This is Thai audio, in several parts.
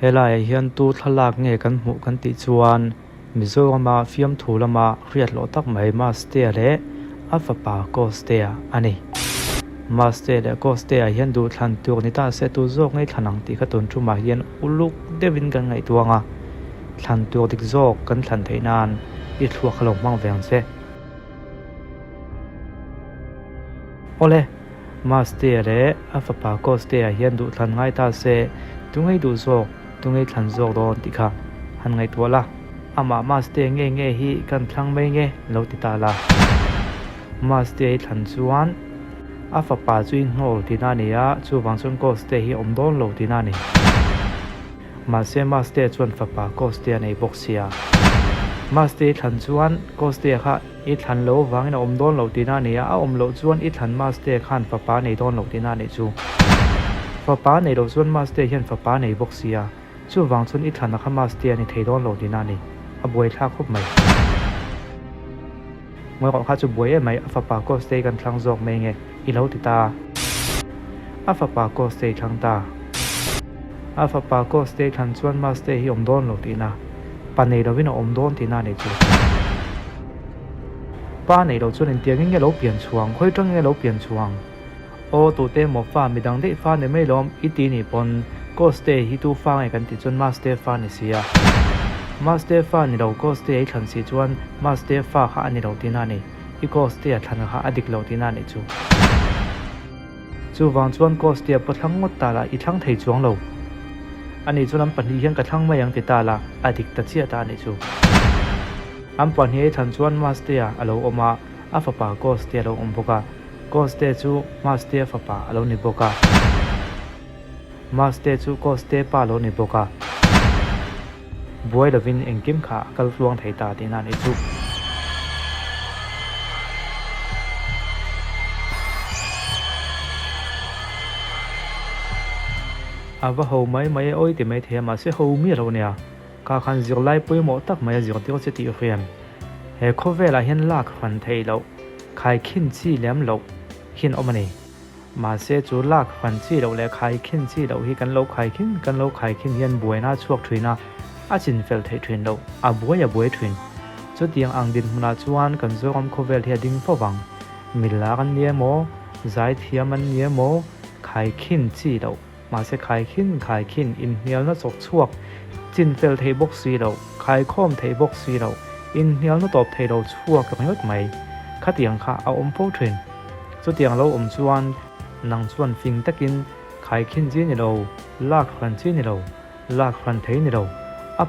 เฮลัยเฮียนตูทลากเงกันหมู่กันติจวนมิโซมาฟิมทูลมาเรียดโลตักไม่มาสเตียเลอัฟปาโกสเตียอันนี้มาสเตียเลโกสเตียเฮียนดูทันตัวนิตาเซตูโจกในทันังติขตุนชุมาเฮียนอุลุกเดวินกันไงตัวงะทันตัวติกโจกกันทันเทนานอิทัวขลงมังเวียงเซโอเลมาสเตียเลอัฟปาโกสเตียเฮียนดูทันไงตาเซตุงให้ดูโจกตุงให้ทันโจกโดนติค่ะหันไงตัวละอามาสเตียเงฮีกันทั้งไม่เงโลติตาละมาสเตียทันชวนอาฟปาจุนโฮตินานียจูวังชนโกสเตียฮีอมโดนโลตินานีมาสเตียชวนฟปาโกสเตียในบ็อกเซียมาสเตียทันชวนโกสเตียค่ะอีทันโลวังในอมโดนโลตินานียอมโลชวนอีทันมาสเตียขันฟปาในโดนโลตินานีจูฟปาในโลชวนมาสเตียเห็นฟปาในบ็อกเซียจูวังชนอีทันนะคะมาสเตียในเทโดนโลตินานีอบวยท่าคบไหมเมื่อก่อนข้าจะบวยไหมอัฟปาโกสเตกันทางจอกไม่ไงอีเลาติตาอัฟปาโกสเตทางตาอัฟปาโกสเตทันชวนมาสเตฮิอมโดนโลตินาปานในเราวินอมโดนตินาในจูป้าในเราชวนเตียงเงี้ยเราเปลี่ยนช่วงค่อยจังเงี้ยเราเปลี่ยนช่วงโอ้ตัวเต้หมอฟ้ามีดังได้ฟ้าในไม่ล้อมอีตีนี่ปนโกสเตฮิตูฟ้าไงกันติจนมาสเตฟ้าในเสียมาสเตฟ้าในเราโกสเตทันสิจวนมาสเตฟ้าข้าในเราตินานี่อีโกสเตทันข้าอดิกเราตินานี่จูวังจวนโกสเตปทั้งหมดตาละอีทั้งไทยจวงเราอันนี้จวนปัญหากันทั้งไม่ยังติดตาละอดิกตัดเชียตานี่จูอันปัญหาทันจวนมาสเตอเราอมาอัฟปาโกสเตเราบกาโกสเตจูมาสเตฟปาเรานิบกามาสเตจูโกสเตปาเรานิบกาบวยเดวินเองกิมขากัลลวงไทยตาที่นั่นไอจุอาว่าเขาไม่โอ้ยแต่ไม่เทียมาเสียเขามีเราเนี่ยข้าขันจิกไล่ปุยหมดตักไม่จิกที่เขาจะตีเรียมเฮโคเวลาเห็นลากฟันไทยเราใครขิ้นชี้แหลมเราขิ้นออกมาเนี่ยมาเสียจูลากฟันชี้เราแล้วใครขิ้นชี้เราที่กันเราใครขิ้นกันเราใครขิ้นเย็นบวยหน้าชวกถุยหน้าอาจินเฟลเททวินเราบวยบวยทวินจุดยังอังดินมุนาชวนกันโจมโคเวลเฮียดิ้งฟวังมิลากันเนียโมใจเทียมันเนียโมใครขิ้นชี้เรามาเสียใครขิ้นอินเนียลน่าจกชวกจินเฟลเทบกซีเราใครข้อมเทบกซีเราอินเนียลน่าตบเทเราชวกกับยศใหม่ข้าเตียงข้าเอาโฟทวินจุดยังเราชวนนางชวนฟิงตะกินใครขิ้นจีนี่เราลากฟันจีนี่เราลากฟันเทนี่เรา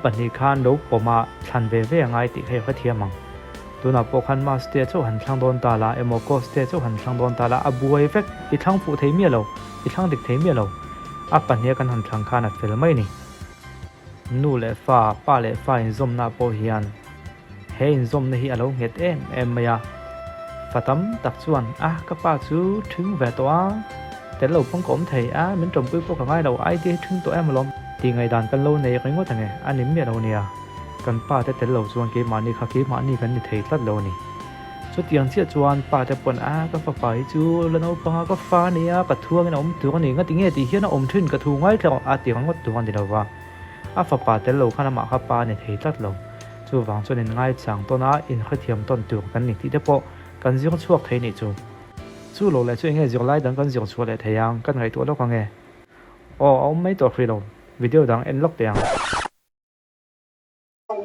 ปัญหาการดูปมาทันเวง่ายติให้เขาเทียมังตัวนับปกันมาสเตจหันทางโดนตาละโมโกสเตจหันทางโดนตาละบวยเฟกอีทั้งผู้เทียมีเราอีทั้งเด็กเทียมีเราปัญหาการหันทางการนัดเฟลไม่นี่นู่เลฟ้าป้าเลฟ้าอินซอมนาโปฮิอันเฮอินซอมนี่เราเห็ดเอ็มมายาฟาตัมตักชวนก็ป้าจูถึงเวตัวแต่เราพงกลมเทียเหมือนจมปุ้ยพวกง่ายเราไอเดียถึงตัวมาล้มที่ไงด่านกันโลในกันว่าทางไงอันนี้เมียเราเนี่ยกันป้าแต่เราชวนเกมานี่ค่ะเกมานี่กันนี่เทตัดเรานี่สุดยังเชี่ยชวนป้าแต่ปนก็ฟ้าไปจูแล้วเอาป้าก็ฟ้าเนี่ยกระทัวกันอมตัวกันนี่ก็ติเงี้ยติเฮียนอมทึนกระทัวง่ายเราตีกันก็ตัวกันเดียวว่าฟ้าป้าแต่เราข้ามาข้าป้าเนี่ยเทตัดเราจูวางชวนง่ายจังตัวน่าอินข้าเทียมต้นตัวกันนี่ที่เด็กพอกันยิ่งชั่วเทนี่จูเราเลยช่วยเงี้ยยิ่งไล่ดังกันยิ่งชั่วเลยเทียงกันไงตัวเรากันไงเอาไม่ตัวฟรีเราวิดีโอดังเอ็นล็อกเตียง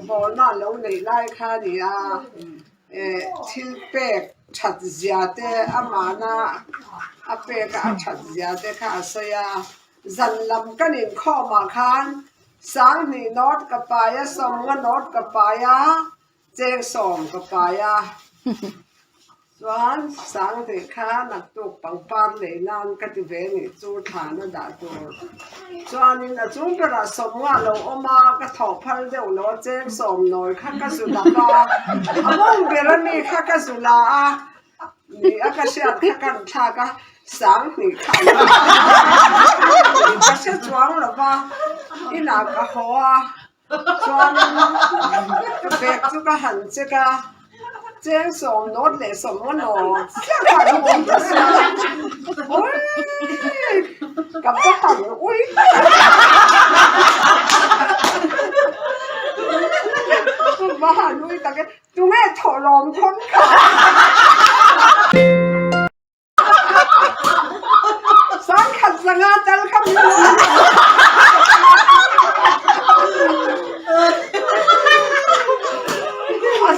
พอน่าเราในไล่ค่ะเนี่ยทิลเป็กชัดเจียเตอามานะเป็กชัดเจียเตค่ะเสียจันลำกันอินข้อมาคันสังนี่นอดกับปายาสมงนอดกับปายาเจงสมกับปายาส่วนสังเด็กข้านักตุกปังปานเลยนานกันที่เวนี่จูฐานนั่นด่าตัวส่วนนี้นะจุ่มกระสมว่าเราเอามากระถอพันเดียวเราเจงสมหน่อยข้ากระสุลาปาอมงเบรนี่ข้ากระสุลานี่อากาศยานข้ากันทากะสังนี่ข้านี่ก็เสียจวงหรือเปล่าอีน่ากะหัวส่วนก็เบกจุกหันจุกเจ้าสมโน้ตเลยสมโน้ตเจ้าขายหัวจะสวยโอ้ยกับก็หันอุ้ย lòm con sáng khát ra ngã chân khắp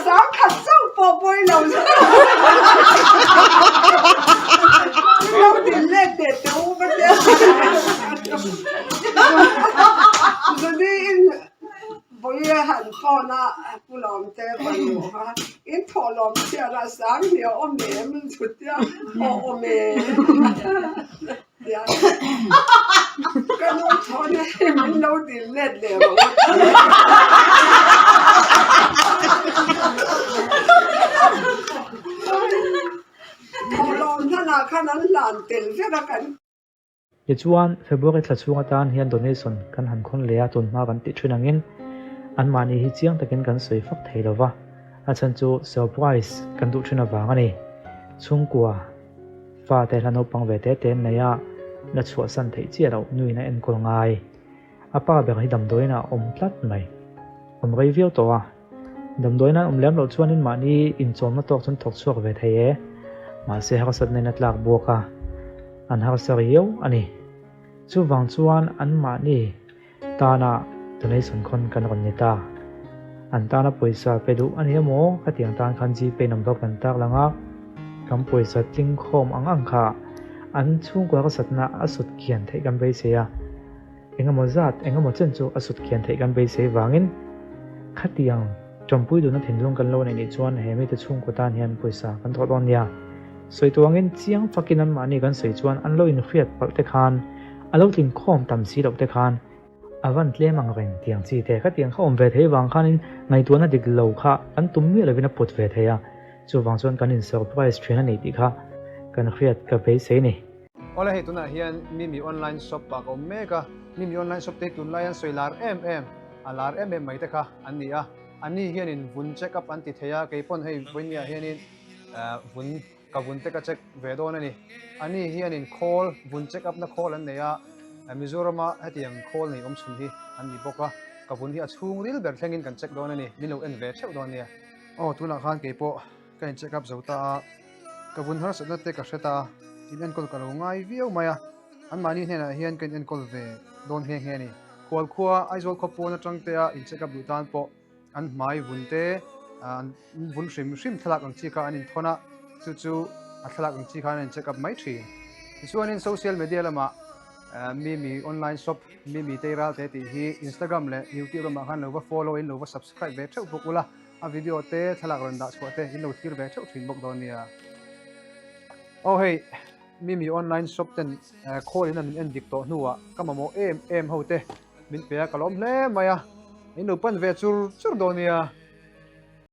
sáng khát xong bộ bôi lâu lâu đến lên để tiêu bất đẹp rồi đi bây giờ hẳn khó na phụ lòng thế bây giờ ha in thọ lòng thế là sáng nhiều ôm mẹ mình chút ya ôm mẹ cái nó thọ này mình lâu đến lên để mà thọ lòng thế nào khả năng làm tiền rất là cần Chuan February thachunga tan hian donation kan han khon lea tun ma kan ti thinangin an mani hi chiang takin kan soi fak theilowa a chan chu surprise kan du thina wang ani chungkua fa te lano pang ve te neya na chua san thei chi ro nui na en kol ngai apa be hi dam doina tlat mai rei viau to a dam doina lem lo chuan in mani in chom na tok chun thok chuak ve thei e ma se ha sat nei na tlak boka an har sariyo ani chu wang chuan an mani tana donation khon kan ron neta an tana poisa pedu ani emo ka tiang tan khan ji pe number kan tak langa kam poisa Chawngkhum ang kha an chung ko ka satna asut kian thei kan be se ya engamo zat engamo chen chu asut kian thei kan be se wangin khatiang chompui du na thinlung kan lo nei chuan hemi te chung ko tan hian poisa kan tholon ya soi tuangin chiang fakin an mani kan sei chuan an lo in khiat pal te khan alo tin khom tam si lo te khan avan tle mang ren tiang chi te kha tiang khom ve thei wang khanin ngai tu na dik lo kha an tum mi lovina put ve theya chu wang chuan kan in surprise thena nei ti kha kan khiat ka ve se ni ola he tuna hian mi online shop pa ko mega mi online shop te tun lion soilar alar mai te kha ani hian in vun check up an ti theya ke pon hei voinia hian in vun ka vun te ka check ve don ani hian in call vun check up na call an neya Mizorama hatiang call nei chun hi an ni boka ka vun hi a chung ril ber thlengin kan check don ani milo en ve theu don nia tuna khan ke po kan check up zota ka vun har satna te ka hreta in en kol ka lo ngai viau maya an mani hena hian kan en kol ve don he ni khwal khua aizol kho po na tangte a in check up du tan po an mai vun te an vun hrim thlak ang chi kha an in thona chu a thlak ang chi kha an check up mai thi chuan in social media lama mi online shop mi teiral te ti hi Instagram le YouTube lama khan lo follow in lo subscribe ve theu bukula a video te thlak ron da chhuate in lo thir ve theu thin bok don nia hey mi online shop ten call in an en dik to nuwa kamamo em hote min pe kalom hle maya in lo pan ve chur don nia